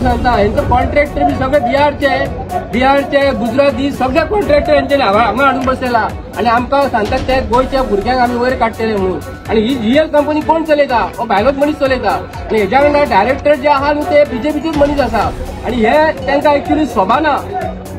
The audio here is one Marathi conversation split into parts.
सांगता यांचं कॉन्ट्रॅक्टर बी सगळे बिहारचे गुजराती सगळे कॉन्ट्रॅक्टर यांच्यानी हांगा हाडून बसलेला आणि आमकां सांगतात ते गोंयच्या भुरग्यांक आमी वयर काडटले म्हणून. आणि ही जीएल कंपनी कोण चलयता? हो भायलोच मनीस चलयता. आणि हेच्या वांगडा डायरेक्टर जे आहा न्हू ते बीजेपीचेच मनीस आसा आणि हे तांकां एक्चुअली सोबाना.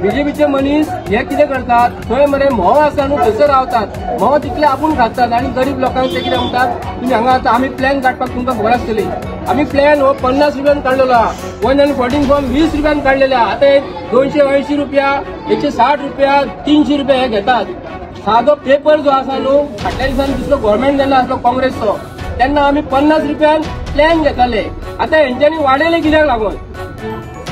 बीजेपीचे मनीस हे कितें करतात, थंय मरे म्होव आसा न्हू थंयसर रावतात, म्होव तितले आपूण खातात आणि गरीब लोकांक ते कितें म्हणटात, तुम्ही हांगा आतां आमी प्लॅन काडपाक तुमकां खबर आसतली. आमी प्लॅन हो 50 रुपयान काडलेलो आहा, 114 फॉर्म 20 रुपयान काडलेले आहा. आतां 280 रुपया, 160 रुपया, 300 रुपया हे घेतात. सादो पेपर जो आसा न्हू फाटल्या दिसांनी दुसरो गव्हर्मेंट जेन्ना आसलो काँग्रेसचो तेन्ना आमी 50 रुपयान प्लॅन घेताले. आतां हेंच्यांनी वाडयले कित्याक लागून?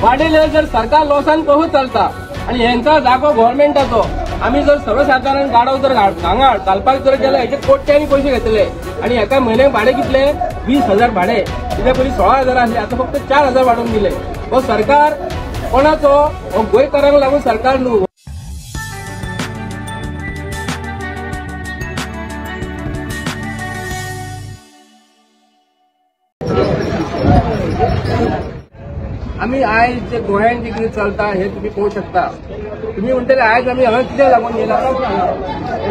वाडयले जर सरकार लॉसान कसो चलता आणि हेंचा जागो गव्हर्मेंटाचो. आमी जर सर्वसाधारण गाडव जर हांगा घालपाक जर गेले हेचे कोट्यांनी पयशे घेतले आणि एका म्हयन्याक भाडे कितले? 20,000 भाडे. कित्याक पयलीं 16,000 आसले, आतां फक्त 4,000 वाडोवन दिले. हो सरकार कोणाचो? हो गोंयकारांक लागून सरकार न्हू. आमी आयज जे गोंयांत जे कितें चलता हे तुम्ही पळोवंक शकता. तुम्ही म्हणटले आयज आमी हांगा कित्याक लागून येयला?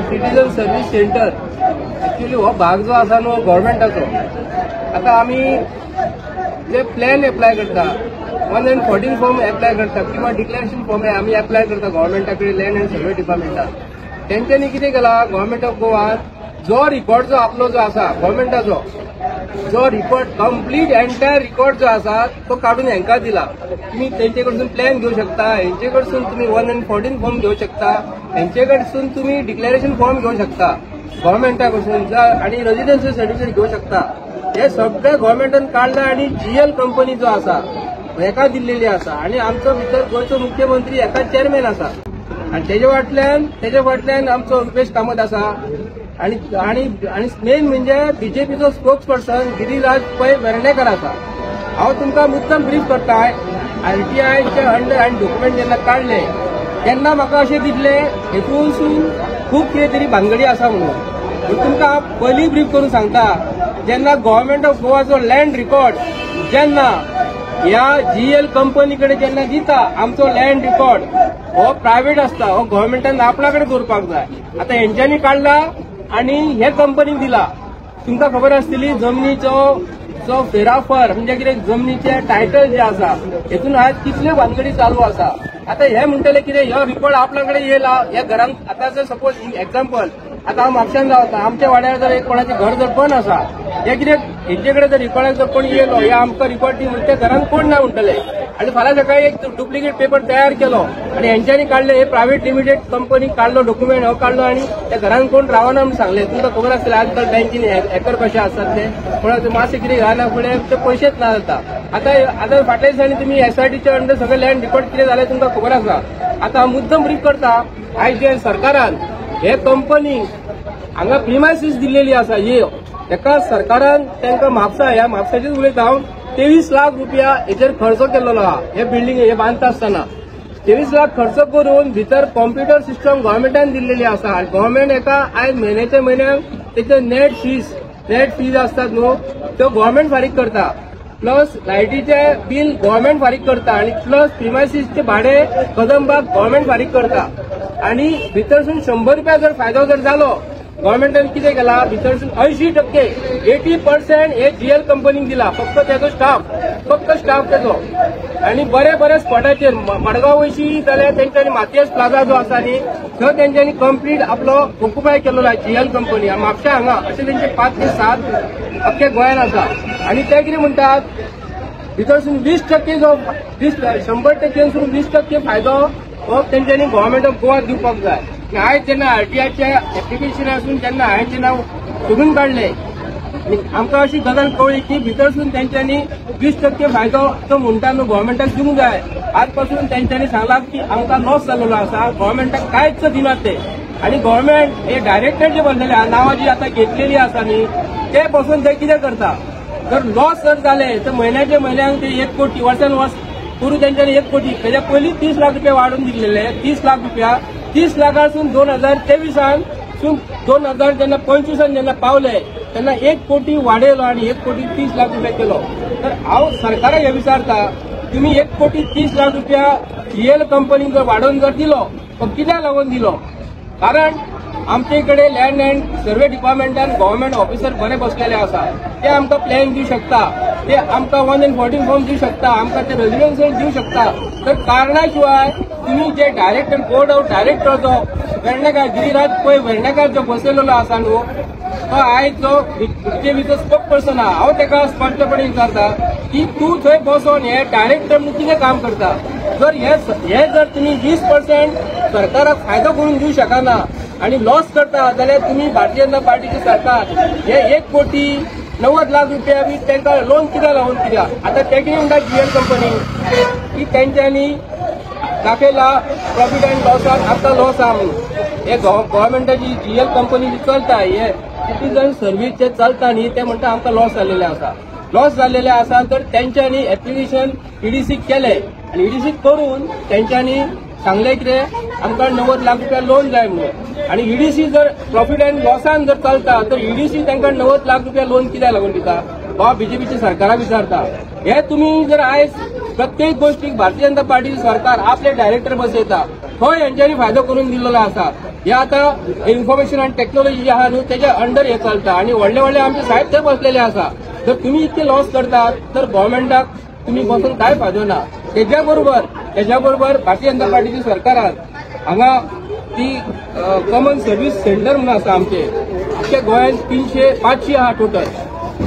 सिटीजन सर्व्हिस सेंटर एक्चुअली हो भाग जो आसा न्हू गव्हर्मेंटाचो. आतां आमी जे प्लॅन एप्लाय करता 114 फॉर्म एप्लाय करता किंवा डिक्लेरेशन फॉर्म आमी एप्लाय करता गव्हर्मेंटा कडेन लँड अँड सर्वे डिपार्टमेंटान. तेंच्यांनी कितें केला, गव्हर्मेंट ऑफ गोवा जो रिकॉर्ड जो आपलो जो आसा गव्हर्मेंटाचो जो रिकॉर्ड कंप्लीट एंटायर रिकॉर्ड जो आसा तो काढून हांकां दिला. तुम्ही तेंचे कडसून प्लॅन घेवं शकता, हेंचे कडसून तुम्ही 114 फॉर्म घेवं शकता, हेंचे कडसून तुम्ही डिक्लेरेशन फॉर्म घेवं शकता गव्हर्मेंटा कडसून आणि रेजिडेन्शियल सर्टिफिकेट घेवं शकता. हे सगळे गव्हर्मेंटान काढला आणि जीएल कंपनी जो आसा हेका दिल्लेली आसा आणि आमचो भितर गोंयचो मुख्यमंत्री हेका चेअरमॅन आसा आणि तेजे फाटल्यान आमचो रुपेश कामत आसा आणि मेन म्हणजे बीजेपीचो स्पोक्स पर्सन गिरीराज पै वेर्णेकर आसा. हांव तुमकां मुद्दम ब्रीफ करताय. आरटीआयचे अंडर आणि डॉक्युमेंट जेन्ना काढले तेन्ना म्हाका अशें दिसलें हेतून खूब कितें तरी भानगडी आसा म्हणून. तुमकां पयलीं ब्रीफ करून सांगता, जेन्ना गव्हर्मेंट ऑफ गोवाचो लँड रिकॉर्ड जेन्ना ह्या जीएल कंपनी कडेन जेन्ना दिता आमचो लँड रिकॉर्ड हो प्रायव्हेट आसता, हो गव्हर्मेंटान आपल्या कडेन दवरपाक जाय. आतां हेंच्यांनी काढला आणि हे कंपनीक दिला. तुमकां खबर आसतली जमनीचो जो फेराफर म्हणजे कितें जमनीचे टायटल जे आसा हेतून आज कितले भानगडी चालू आसा. आतां हे म्हणटले कितें हो रिकॉर्ड आपल्या कडेन येयला ह्या घरान. आतां जर सपोज एक्झाम्पल आतां हांव म्हापशान रावता, आमच्या वाड्यार जर एक कोणाचें घर जर बंद आसा हे कितें हेंचे कडेन जर रिकॉर्डाक जर कोण येयलो हे आमकां रिकॉर्ड दी म्हणजे त्या घरान कोण ना म्हणटले आणि फाल्यां सकाळी एक डुप्लिकेट पेपर तयार केलो आणि हेंच्यांनी काढले हे प्रायव्हेट लिमिटेड कंपनीक काढलो डॉक्युमेंट हो काढलो आणि त्या घरान कोण रावना म्हणून सांगले. तुमकां खबर आसतलें आजकाल बँकीन हॅकर कशे आसतात ते कोणाचे मातशें कितें घालना फुडें ते पयशेच ना जाता. आतां फाटल्या दिसांनी तुमी एसआयटीच्या अंडर सगळे लँड रिकॉर्ड कितें जालें तुमकां खबर आसा. आतां हांव मुद्दम ब्रीफ करता. आयज जे सरकारान हे कंपनी हांगा प्रिमायसीस दिल्लेली आसा हेका सरकारान तांकां ह्या म्हापसाचेच उलयता हांव 23 लाख रुपया हेचेर खर्च केल्लो आहा. हे बिल्डींग हे बांदता आसतना 23 लाख खर्च करून भितर कॉम्प्युटर सिस्टम गव्हर्मेंटान दिल्लेली आसा आणि गव्हर्मेंट एका आयज म्हयन्याच्या म्हयन्याक तेचे नेट फीज आसतात न्हू त्यो गव्हर्मेंट फारीक करता. प्लस लायटीचे बिल गव्हर्मेंट फारीक करता आणि प्लस प्रिमायसीसचे भाडे कदंबाक गव्हर्मेंट फारीक करता आणि भितरसून 100 रुपया जर फायदो जर जालो गव्हर्मेंटान कितें केला भितरसून 80% हे जीएल कंपनीक दिला. फक्त तेजो स्टाफ तेजो आणि बरे स्पॉटाचेर मडगांव वयशी जाल्यार तेंच्यांनी मातयेस प्लाझा जो आसा न्ही थंय तेंच्यांनी कंप्लीट आपलो ऑक्युपाय केल्लो आहे जीएल कंपनी. म्हापशा हांगा अशे तेंचे 5 ते 7 अख्ख्या गोंयान आसा आणि ते कितें म्हणटात भितरसून 20% जो 100%सून 20% फायदो हो तेंच्यांनी गव्हर्मेंट ऑफ गोवा दिवपाक जाय. आयज जेन्ना आरटीआयचे एप्लिकेशन आसून जेन्ना हांवें नांव सोदून काडलें आमकां अशी गजाल कळ्ळी की भितरसून तेंच्यांनी 20% फायदो तो म्हणटा न्हू गव्हर्मेंटाक दिवंक जाय. आज पासून तेंच्यांनी सांगलां की आमकां लॉस जाल्लो आसा गव्हर्मेंटाक कांयच दिनात ते आणि गव्हर्मेंट हे डायरेक्टर जे बनलेले नांवां जी आतां घेतलेली आसा न्ही ते पासून ते कितें करता. जर लॉस जर जाले तर म्हयन्याच्या म्हयन्याक ते 1 कोटी वर्सान वर्स करून तेंच्यांनी 1 कोटी तेच्या पयलीं 30 लाख रुपया वाडून दिल्लेले. 30 लाख रुपया 30 लाखासून 2023 2000 जेन्ना 25 जेन्ना पावले तेन्ना 1 कोटी वाडयलो आणि 1 कोटी 30 लाख रुपया केलो. तर हांव सरकाराक हे विचारता तुम्ही 1,30,00,000 रुपया जीएल कंपनीक जर वाडोवन जर दिलो तो कित्याक लागून दिलो? कारण आमचे कडेन लँड अँड सर्वे डिपार्टमेंटान गव्हर्नमेंट ऑफिसर बरे बसलेले आसा. ते आमकां प्लॅन दिवं शकता, ते आमकां 114 फॉर्म दिवं शकता, आमकां ते रेजिडेन्शियल दिवं शकता. तर कारणां शिवाय तुम्ही जे डायरेक्टर बोर्ड ऑफ डायरेक्टर जो वेर्णेकार गिरीराज पै वेर्णेकार जो बसयलेलो आसा न्हू, तो आयज जो बीजेपीचो स्पोक पर्सन आहा, हांव ताका स्पश्टपणे विचारता की तूं थंय बसून हे डायरेक्टर म्हणून कितें काम करता? जर हे जर तुम्ही 20% सरकाराक फायदो करून दिवं शकना आणि लॉस करता जाल्यार तुम्ही भारतीय जनता पार्टीचे सरकार हे 1,90,00,000 रुपया बी तांकां लोन कित्याक लागून कित्याक? आता ते कितें म्हणटा जीएल कंपनी की तेंच्यांनी दाखयला प्रॉफिट अँड लॉसाक आतां लॉस आहा म्हणून. हे गव्हर्नमेंटाची जीएल कंपनी जी चलता हे सिटीजन सर्व्हिस जे चलता न्ही ते म्हणटा आमकां लॉस जाल्लेले आसा. लॉस जाल्लेले आसा तर तेंच्यांनी एप्लिकेशन ईडीसी केले आणि ईडीसी करून तेंच्यांनी सांगले कितें आमकां 90,00,000 रुपया लोन जाय म्हणून. आणि ईडीसी जर प्रॉफिट अँड लॉसान जर चलता तर ईडीसी तांकां 90,00,000 रुपया लोन कित्याक लागून दिता? वा बीजेपीच्या सरकाराक विचारता. हे तुम्ही जर आयज प्रत्येक गोष्टीक भारतीय जनता पार्टीचे सरकार आपले डायरेक्टर बसयता, थंय हेंच्यांनी फायदो करून दिल्लो आसा. हे आता इन्फॉर्मेशन अँड टेक्नॉलॉजी जे आहा न्हू तेच्या अंडर हे चलता आणि व्हडले व्हडले आमचे साहेब थंय बसलेले आसा. जर तुम्ही इतके लॉस करतात तर गव्हर्नमेंटाक तुम्ही बसून काय फायदो ना. त्याच्या बरोबर भारतीय जनता पार्टीच्या सरकारान हांगा ती कॉमन सर्व्हिस सेंटर म्हणून आसा आमचे अख्ख्या गोंयांत 500 आहा टोटल.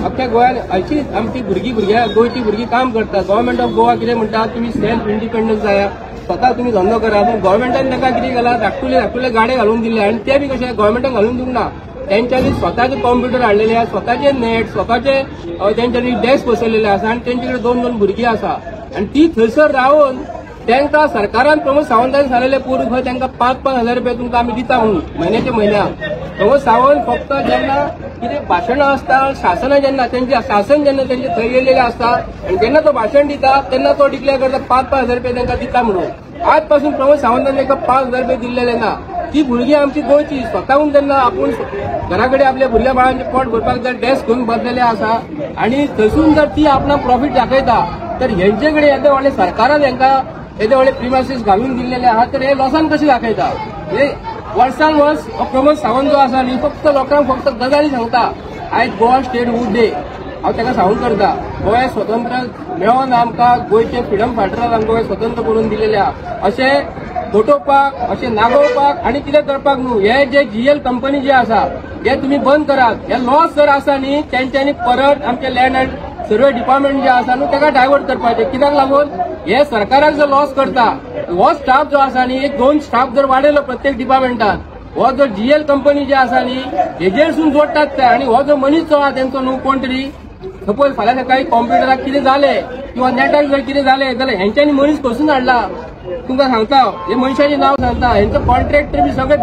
अख्ख्या गोंयांत अशीच आमची गोंयची भुरगीं काम करतात. गव्हर्नमेंट ऑफ गोवा कितें म्हणटा तुम्ही सेल्फ इंडिपेंडन्स जाया, स्वता तुम्ही धंदो करा. पूण गव्हर्नमेंटान ताका कितें केला धाकटुले गाडे घालून दिले आणि ते बी कशे गव्हर्नमेंटान घालून दिवंक ना. त्यांच्यानी स्वतःचे कॉम्प्युटर हाडलेले आसा, स्वतःचे नेट, स्वतःचे त्यांच्यानी डेस्क बसयलेले आसा आणि तेंचे कडेन 2 भुरगीं आसा आणि ती थंयसर रावन तांकां सरकारान प्रमोद सावंतान सांगलेले पूर्व खंय तांकां 5,000 रुपया तुमकां आमी दिता म्हणून म्हयन्याक. प्रमोद सावंत फक्त जेन्ना कितें भाशणां आसता शासन जेन्ना तेंचे थंय येयलेले आसता आणि जेन्ना तो भाशण दिता तेन्ना तो डिक्लेअर करता 5,000 रुपया तांकां दिता म्हणून. आज पासून प्रमोद सावंतान तांकां 5,000 रुपया दिल्लेले ना. ती भुरगीं आमची गोंयची स्वताहून जेन्ना आपूण घरा कडेन आपल्या भुरग्या बाळांचे पोट भरपाक जर डेस्क घेवन बसलेले आसा आणि थंयसून जर ती आपणाक प्रॉफिट दाखयता तर हेंचे कडेन येदे व्हडले सरकारान हेंकां येदे व्हडले प्रिमायसीस घालून दिल्लेले आहात तर हे लॉसान कशें दाखयता? हे वर्सान वर्स प्रमोद सावंत जो आसा न्ही फक्त लोकांक फक्त गजाली सांगता. आयज गोवा स्टेट वूड डे हांव ताका सांगून करता. गोंय स्वतंत्र मेळोन आमकां गोंयचे फ्रिडम फायटरांक गोंय स्वतंत्र करून दिलेले आहा अशें फोटोवपाक, अशें नागोवपाक आनी कितें करपाक न्हू. हे जे जीएल कंपनी जे आसा हे तुमी बंद करात. हे लॉस जर आसा न्ही तेंच्यांनी परत आमचे लँड अँड सर्वे डिपार्टमेंट जे आसा न्हू ताका डायवर्ट करपाचें. कित्याक लागून हे सरकाराक जर लॉस करता हो स्टाफ जो आसा न्ही 1-2 स्टाफ जर वाडयलो प्रत्येक डिपार्टमेंटान, हो जो जीएल कंपनी जे आसा न्ही हेजेरसून जोडटात ते आणि हो जो मनीस जो आहा तेंचो न्हू कोण तरी सपोज फाल्यां सकाळी कॉम्प्युटराक कितें जालें किंवा नेटाक जर कितें जालें जाल्यार हेंच्यांनी मनीस खंयसून हाडला तुमकां सांगता. हे मनशाचें नांव सांगता. हेंचो कॉन्ट्रॅक्टर बी सगळे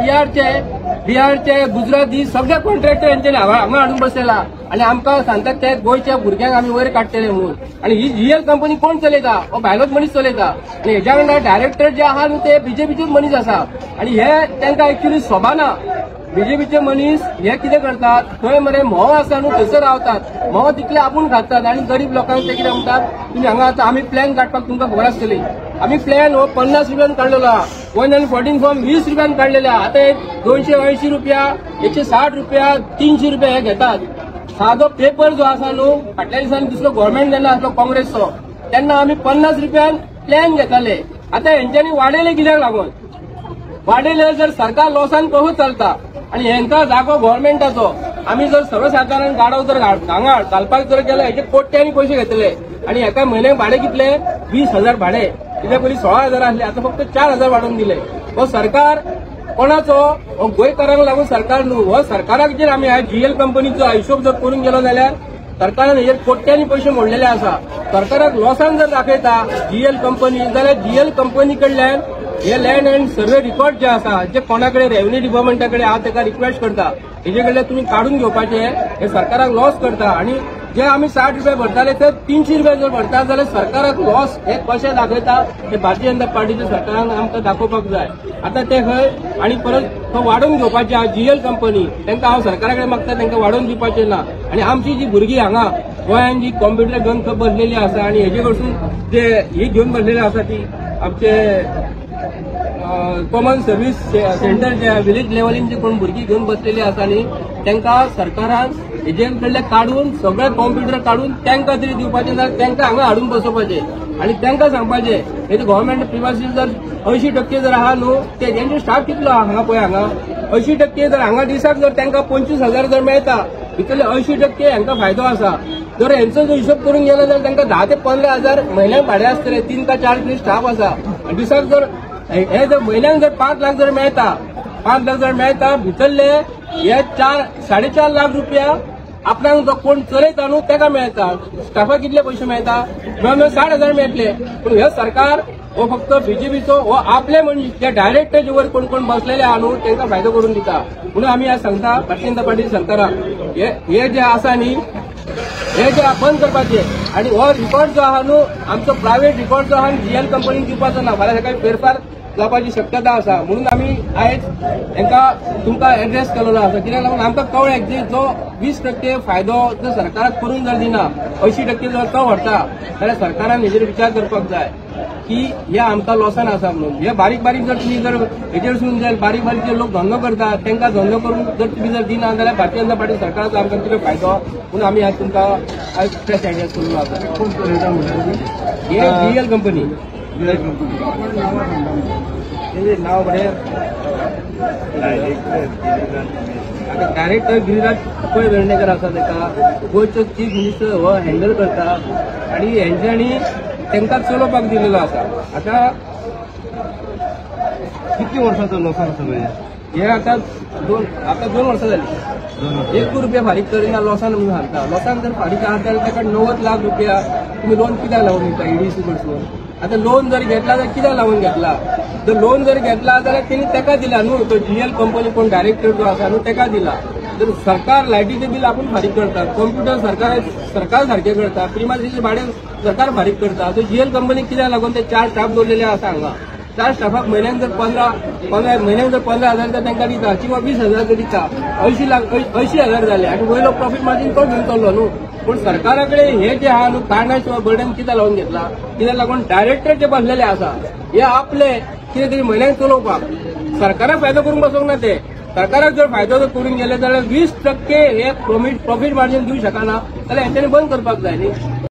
बिहारचे गुजराती सगळे कॉन्ट्रॅक्टर हेंच्यांनी हांगा हाडून बसयला आणि आमकां सांगतात ते गोंयच्या भुरग्यांक आमी वयर काडटले म्हणून. आणि ही जीएल कंपनी कोण चलयता? हो भायलोच मनीस चलयता आणि हेच्या वांगडा डायरेक्टर जे आहा न्हू ते बीजेपीचेच मनीस आसा आणि हे तांकां एक्च्युली सोबाना. बीजेपीचे मनीस हे कितें करतात थंय मरे म्होव आसा न्हू थंयसर रावतात. म्होव तितले आपूण खातात आणि गरीब लोकांक ते कितें म्हणटात तुमी हांगा आतां आमी प्लॅन काडपाक तुमकां खबर आसतली. आमी प्लॅन हो 50 रुपयान काडलेलो आहा. 114 फॉर्म 20 रुपयान काडलेले आहा. आतां 280 रुपया 160 रुपया 300 रुपया हे घेतात. सादो पेपर जो आसा न्हू फाटल्या दिसांनी दुसरो गव्हर्नमेंट जेन्ना आसलो काँग्रेसचो तेन्ना आमी 50 रुपयान प्लॅन घेताले. आतां हेंच्यांनी वाडयले कित्याक लागून? वाडयले जर सरकार लॉसान कसो चलता आणि हेंकां जागो गव्हर्नमेंटाचो आमी जर सर्वसाधारण गाडो जर हांगा घालपाक जर गेलो हेचे कोट्यांनी पयशे घेतले आणि एका म्हयन्याक भाडें कितले 20,000 भाडें. कित्याक पयलीं 16,000 आसले आतां फक्त 4,000 वाडोवन दिले. हो सरकार कोणाचो? हो गोंयकारांक लागून सरकार न्हू. हो सरकाराक जर आमी जीएल कंपनीचो हिशोब जर करून गेलो जाल्यार सरकारान हेजेर कोट्यांनी पयशे मोडलेले आसा. सरकाराक लॉसान जर दाखयता जीएल कंपनी जाल्यार जीएल कंपनी कडल्यान हे लँड अँड सर्वे रिकॉर्ड जे आसा जे कोणाकडे रेव्हन्यू डिपार्टमेंटा कडेन हांव ताका रिक्वेस्ट करता हेजे कडल्यान तुमी काडून घेवपाचे. हे सरकाराक लॉस करता आणि जे आम्ही 60 रुपये भरताले ते 300 रुपये जर भरता जाल्यार सरकाराक लॉस हे कशें दाखयता हे भारतीय जनता पार्टीच्या सरकारान आमकां दाखोवपाक जाय. आता ते खंय आनी परत तो वाडोवन घेवपाचे आहा जीएल कंपनी तांकां हांव सरकारा कडेन मागता तांकां वाडोवन दिवपाचें ना. आनी आमची जी भुरगीं हांगा गोंयांत जी कॉम्प्युटर घेवन खंय बसलेली आसा आनी हेजे कडसून जे ही घेवन बसलेली आसा ती आमचे कॉमन सर्व्हिस सेंटर जे विलेज लेवलीन जे कोण भुरगीं घेवन बसलेली आसा न्ही तांकां सरकारान हेजे कडले काडून सगळे कॉम्प्युटर काडून तांकां तरी दिवपाचें जाल्यार तांकां हांगा हाडून बसोवपाचें आनी तांकां सांगपाचें हे गव्हर्मेंट प्रिमायसीस जर 80% जर आहा न्हू ते तेंचो स्टाफ कितलो आहा हांगा पळय हांगा 80% जर हांगा दिसाक जर तांकां 25,000 जर मेळटा भितरले 80% हांकां फायदो आसा. जर हेंचो जर हिशोब करून गेलो जाल्यार तांकां 10 ते 15,000 म्हयन्याक भाडें आसतलें. 3 का 4 तरी स्टाफ आसा आनी दिसाक जर हे जर म्हयन्याक जर 5 लाख जर मेळटा 5 लाख जर मेळटा भितरले हे 4-4.5 लाख रुपया आपणाक जो कोण चलयता न्हू ताका मेळटा. स्टाफाक कितले पयशे मेळटा 60,000 मेळटले. पूण हे सरकार हो फक्त बीजेपीचो हो आपले म्हणजे जे डायरेक्ट जे वर कोण कोण बसलेले आहा न्हू तांकां फायदो करून दिता. म्हणून आमी आज सांगता भारतीय जनता पार्टी सरकाराक हे जे आसा न्ही हे जे बंद करपाचे आनी हो रिकॉर्ड जो आहा न्हू आमचो प्रायव्हेट रिकॉर्ड जो आहा जीएल कंपनीक दिवपाचो ना. फाल्यां सकाळी फेरफार जावपाची शक्यता आसा. म्हणून आमी आयज तांकां तुमकां एड्रेस केलेलो आसा. कित्याक लागून आमकां कळ्ळें की जो 20% फायदो जर सरकाराक करून जर दिना 80% जर तो व्हरता जाल्यार सरकारान हेजेर विचार करपाक जाय की हे आमकां लॉसान आसा म्हणून. हे बारीक बारीक जर तुमी जर हेजेरसून जर बारीक बारीक जे लोक धंदो करतात तांकां धंदो करून जर तुमी जर दिना जाल्यार भारतीय जनता पार्टी सरकाराचो आमकां कितें फायदो. म्हणून आमी आज तुमकां आज प्रेस एड्रेस करून आसा. हे जीएल कंपनी नाव बरें डायरेक्टर गिरिराज पै वेर्णेकर आसा ताका गोंयचो चीफ मिनिस्टर हो हँडल करता आनी हेंच्यांनी तांकां चलोवपाक दिलेलो आसा. आतां किती वर्सांचो लॉसान आसा हे आतां 2 वर्सां जाली. 1 रुपया फारीक करिना लॉसान म्हणून सांगता. लॉसान जर फारीक आहा जाल्यार ताका 90 लाख रुपया तुमी लोन कित्याक लावून दिता ईडीसी कडसून. आता लोन जर घेतला तर कित्याक लावून घेतला. जर लोन जर घेतला जाल्यार तेणी ताका दिला न्हू. तो जीएल कंपनी कोण डायरेक्टर जो आसा न्हू ताका दिला. जर सरकार लायटीचे बील आपूण फारीक करता कॉम्प्युटर सरकार सारखे करता प्रिमायसीचे भाडें सरकार फारीक करता. तो जीएल कंपनीक कित्याक लागून ते 4 स्टाफ दवरलेले आसा हांगा. 4 स्टाफाक म्हयन्याक जर 15,000 तर तांकां दिता किंवा 20,000 तर दिता 80,000 जाले आनी वयलो प्रॉफीट मार्जीन तो घेवन चल्लो न्हू. पूण सरकारा कडेन हे जे आहा न्हू कारणाशिवाय बर्डन कित्याक लावून घेतला कित्याक लागून डायरेक्टर जे बसलेले आसा हे आपले कितें तरी म्हयन्याक चलोवपाक सरकाराक फायदो करून बसोंक ना. ते सरकाराक जर फायदो जर करून गेले जाल्यार 20% हे प्रॉफीट मार्जीन दिवंक शकना जाल्यार हेंच्यांनी बंद करपाक जाय न्ही.